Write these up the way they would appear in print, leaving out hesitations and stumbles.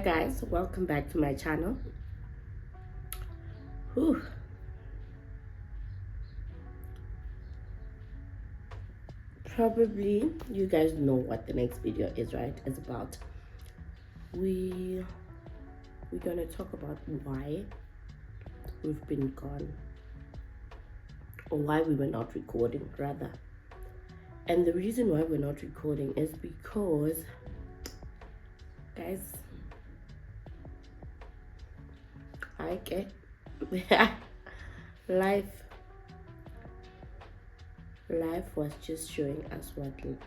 Hi guys, welcome back to my channel. Whew. Probably you guys know what the next video is, right? It's about we're gonna talk about why we've been gone, or why we were not recording rather. And the reason why we're not recording is because, guys, I get life was just showing us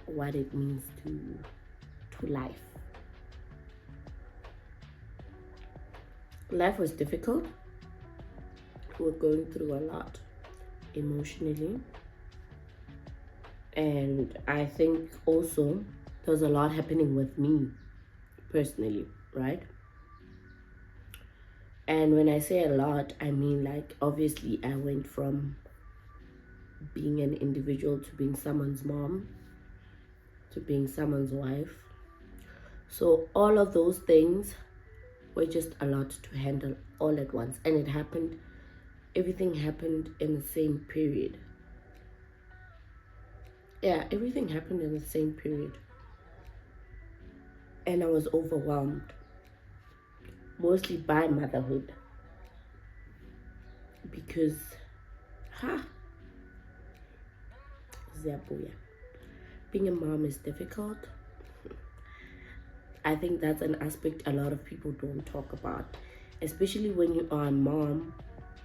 what it means to life. Life was difficult. We're going through a lot emotionally, and I think also there's a lot happening with me personally, right? And when I say a lot, I mean, like, obviously I went from being an individual to being someone's mom to being someone's wife. So all of those things were just a lot to handle all at once, and everything happened in the same period. Yeah, everything happened in the same period, and I was overwhelmed, mostly by motherhood, because Ziabuya, being a mom is difficult. I think that's an aspect a lot of people don't talk about, especially when you are a mom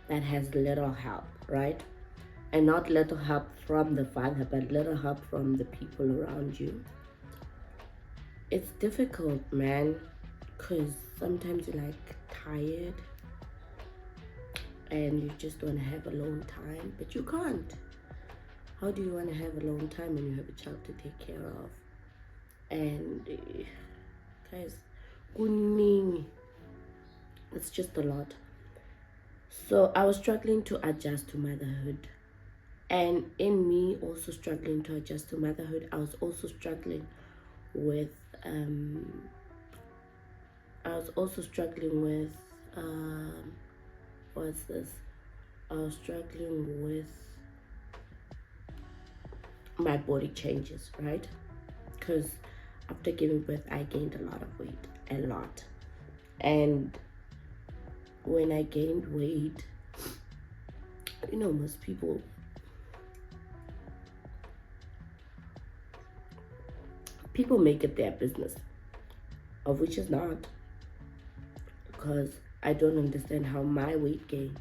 that has little help, right? And not little help from the father, but little help from the people around you. It's difficult, man, because sometimes you're like tired and you just want to have alone time, but you can't. How do you want to have alone time when you have a child to take care of? And guys, it's just a lot. So I was struggling to adjust to motherhood, and in me also struggling to adjust to motherhood, I was also struggling with what's this? I was struggling with my body changes, right? Because after giving birth, I gained a lot of weight, a lot. And when I gained weight, most people make it their business, of which is not, because I don't understand how my weight gain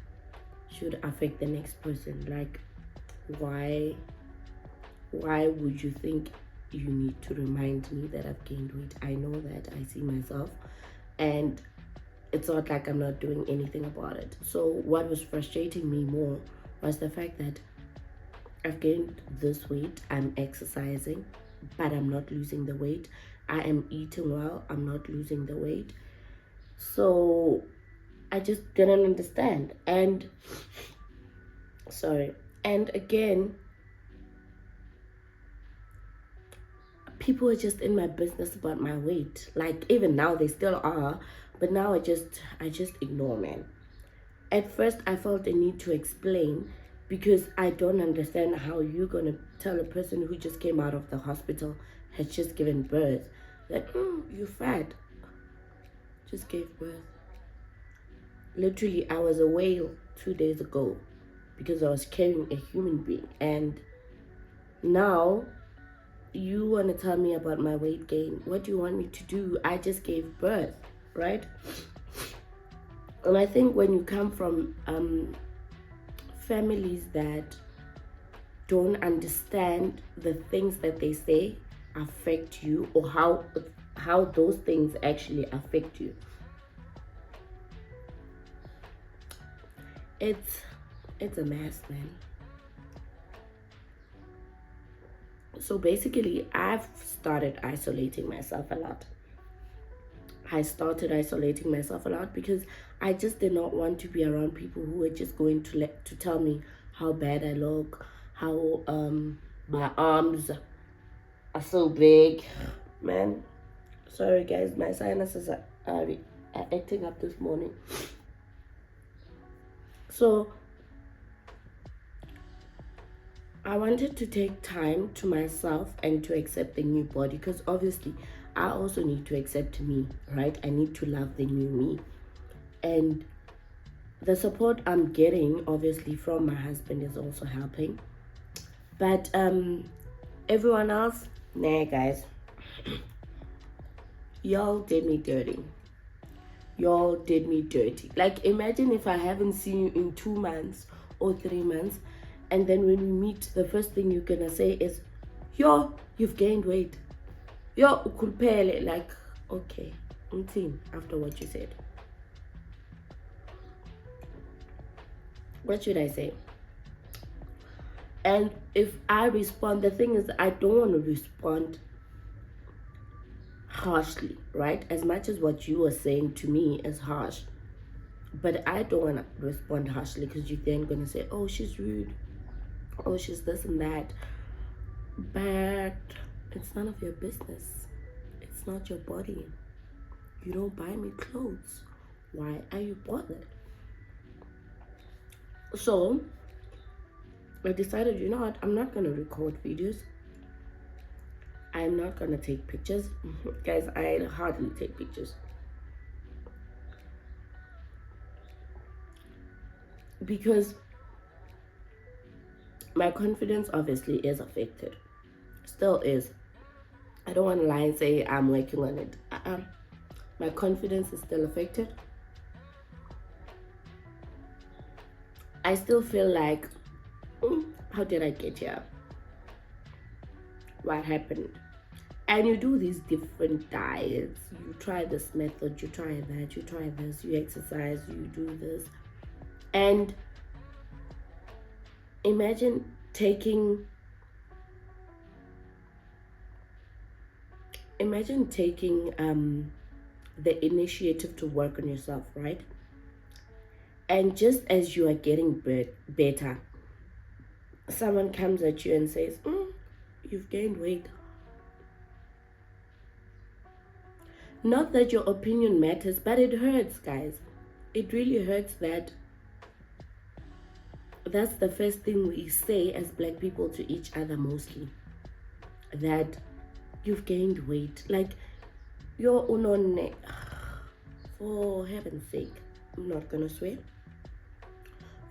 should affect the next person. Like, why would you think you need to remind me that I've gained weight? I know that, I see myself, and it's not like I'm not doing anything about it. So what was frustrating me more was the fact that I've gained this weight, I'm exercising, but I'm not losing the weight. I am eating well, I'm not losing the weight. So I just didn't understand. And again, people are just in my business about my weight. Like, even now they still are, but now I just ignore, man. At first I felt a need to explain, because I don't understand how you're gonna tell a person who just came out of the hospital, has just given birth, that you're fat, just gave birth. Literally, I was away 2 days ago because I was carrying a human being, and now you want to tell me about my weight gain. What do you want me to do? I just gave birth, right? And I think when you come from families that don't understand the things that they say affect you, or how those things actually affect you, it's a mess, man. So basically, I've started isolating myself a lot. Because I just did not want to be around people who were just going to tell me how bad I look, how my arms are so big. Man, sorry guys, my sinuses are are acting up this morning. So I wanted to take time to myself and to accept the new body, because obviously I also need to accept me, right? I need to love the new me. And the support I'm getting obviously from my husband is also helping. But everyone else, nah guys, y'all did me dirty. Y'all did me dirty. Like, imagine if I haven't seen you in 2 months or 3 months, and then when we meet, the first thing you're gonna say is, yo, you've gained weight. Yo, ukulpele. Like, okay, after what you said. What should I say? And if I respond, the thing is, I don't want to respond harshly, right? As much as what you are saying to me is harsh, but I don't want to respond harshly, because you're then going to say, oh, she's rude, oh, she's this and that. But it's none of your business. It's not your body. You don't buy me clothes. Why are you bothered? So I decided, you know what, I'm not going to record videos. I'm not going to take pictures. Guys, I hardly take pictures. Because my confidence obviously is affected. Still is. I don't want to lie and say I'm working on it. My confidence is still affected. I still feel like, how did I get here? What happened? And you do these different diets. You try this method, you try that, you try this, you exercise, you do this. And imagine taking the initiative to work on yourself, right? And just as you are getting better, someone comes at you and says, you've gained weight. Not that your opinion matters, but it hurts, guys. It really hurts that that's the first thing we say as Black people to each other mostly. That you've gained weight. Like, you're unone. For heaven's sake, I'm not gonna swear.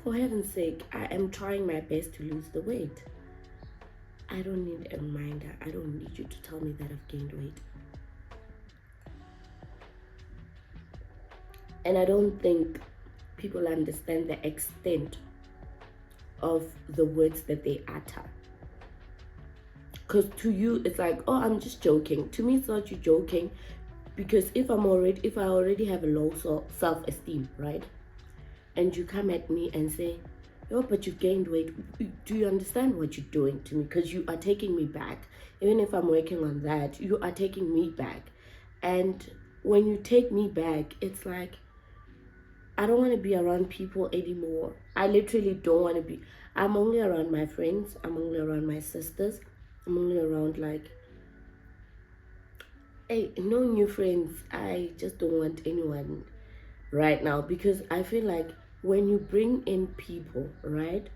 For heaven's sake, I am trying my best to lose the weight. I don't need a reminder. I don't need you to tell me that I've gained weight. And I don't think people understand the extent of the words that they utter. Because to you, it's like, oh, I'm just joking. To me, it's not you joking. Because if I already have a low self-esteem, right? And you come at me and say, oh, but you've gained weight. Do you understand what you're doing to me? Because you are taking me back. Even if I'm working on that, you are taking me back. And when you take me back, it's like, I don't want to be around people anymore. I literally don't want to be. I'm only around my friends. I'm only around my sisters. I'm only around hey, no new friends. I just don't want anyone right now, because I feel like when you bring in people, right?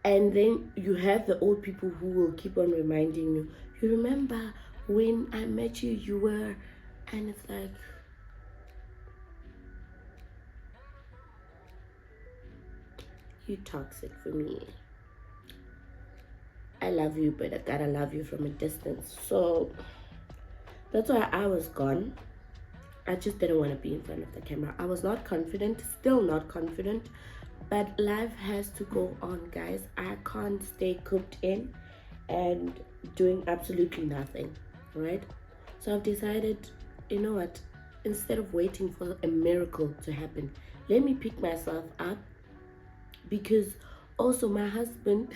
And then you have the old people who will keep on reminding you, you remember when I met you, you were, and it's like, you toxic for me. I love you, but I gotta love you from a distance. So that's why I was gone. I just didn't want to be in front of the camera. I was not confident, still not confident, but life has to go on, guys. I can't stay cooped in and doing absolutely nothing, right? So I've decided, you know what, instead of waiting for a miracle to happen, let me pick myself up. Because also my husband,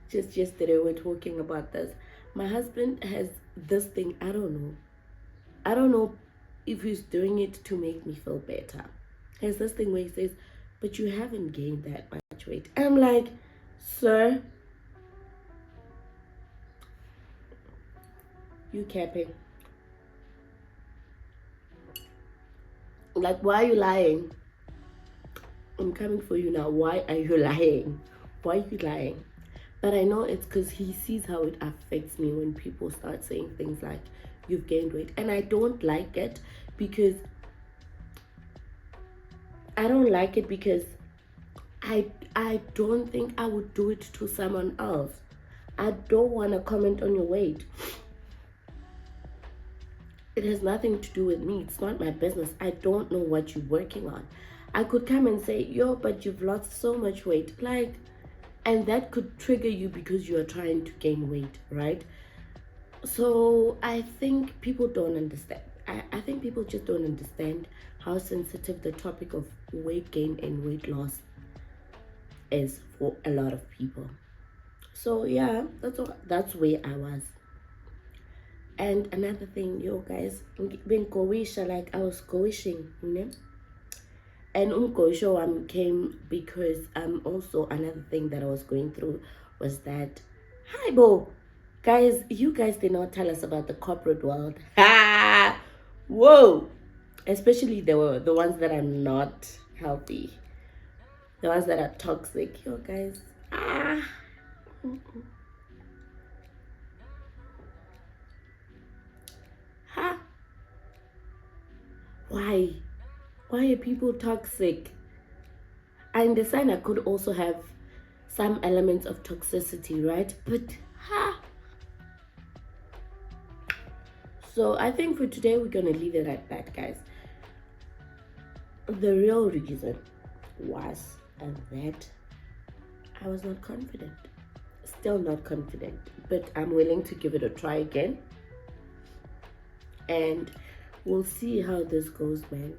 just yesterday we were talking about this, my husband has this thing, I don't know if he's doing it to make me feel better. He has this thing where he says, but you haven't gained that much weight. I'm like, sir, you capping. Like, why are you lying? I'm coming for you now. Why are you lying? Why are you lying? But I know it's because he sees how it affects me when people start saying things like, you've gained weight. And I don't like it because I don't think I would do it to someone else. I don't want to comment on your weight. It has nothing to do with me. It's not my business. I don't know what you're working on. I could come and say, yo, but you've lost so much weight. Like, and that could trigger you because you are trying to gain weight, right? So I think people don't understand. I think people just don't understand how sensitive the topic of weight gain and weight loss is for a lot of people. So yeah, that's where I was. And another thing, yo guys, being goisha, like I was goishing, you know? And goisho came because also another thing that I was going through was that, hi bo, guys, you guys did not tell us about the corporate world. Ha! Whoa! Especially the ones that are not healthy, the ones that are toxic. Yo guys, ah. Ha! Why? Why are people toxic? I understand I could also have some elements of toxicity, right? But ha! So I think for today we're gonna leave it at that, guys. The real reason was that I was not confident. Still not confident, but I'm willing to give it a try again. And we'll see how this goes, man.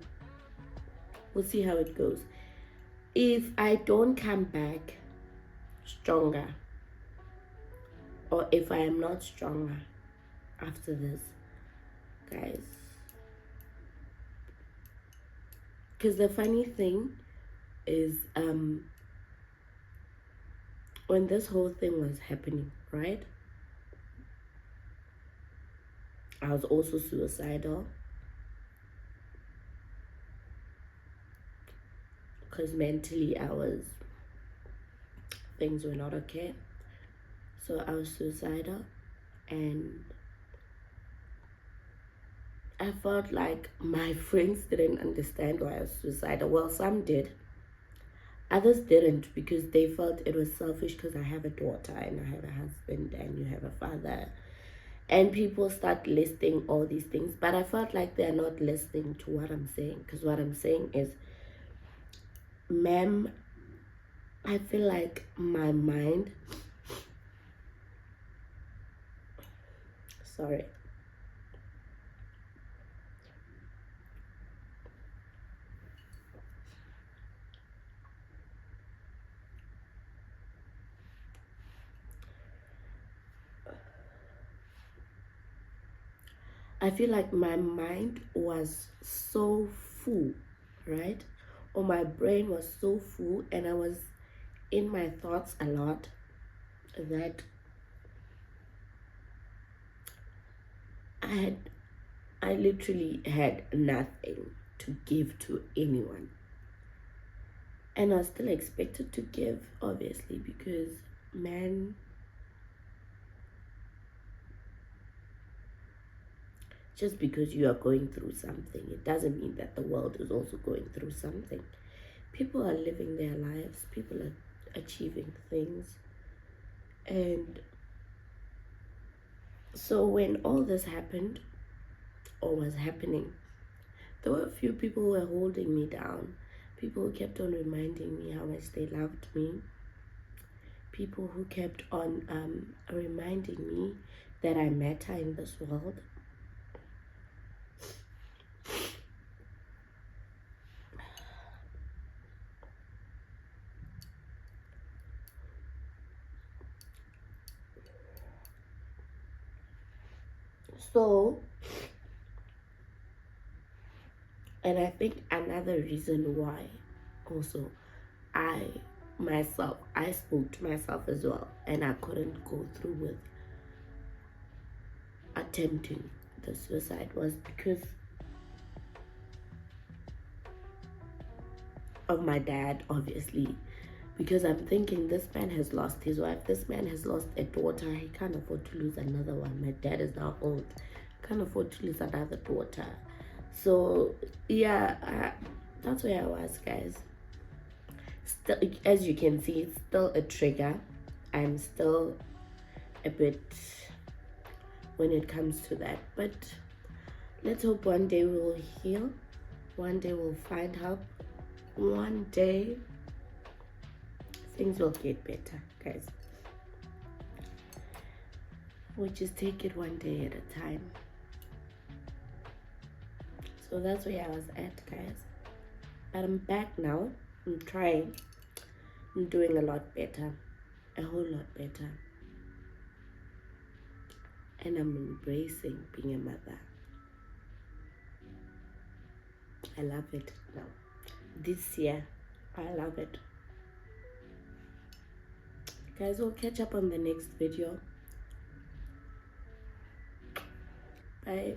We'll see how it goes. If I don't come back stronger, or if I am not stronger after this, guys, because the funny thing is when this whole thing was happening, right, I was also suicidal because mentally things were not okay. So I was suicidal, and I felt like my friends didn't understand why I was suicidal. Well, some did. Others didn't because they felt it was selfish because I have a daughter and I have a husband and you have a father. And people start listing all these things. But I felt like they're not listening to what I'm saying. Because what I'm saying is, ma'am, I feel like my mind... Sorry. I feel like my mind was so full, right? Or my brain was so full and I was in my thoughts a lot that I literally had nothing to give to anyone. And I was still expected to give, obviously, because, man, just because you are going through something, it doesn't mean that the world is also going through something. People are living their lives. People are achieving things. And so when all this happened, or was happening, there were a few people who were holding me down. People who kept on reminding me how much they loved me. People who kept on reminding me that I matter in this world. So, and I think another reason why also I spoke to myself as well, and I couldn't go through with attempting the suicide was because of my dad, obviously, because I'm thinking this man has lost his wife, this man has lost a daughter, he can't afford to lose another one. My dad is now old, can't afford to lose another daughter. So yeah, that's where I was, guys. Still, as you can see, it's still a trigger. I'm still a bit when it comes to that, but let's hope one day we will heal, one day we'll find help, one day things will get better, guys. We just take it one day at a time. So that's where I was at, guys, but I'm back now. I'm trying, I'm doing a lot better, a whole lot better, and I'm embracing being a mother. I love it now. This year, I love it. Guys, we'll catch up on the next video. Bye.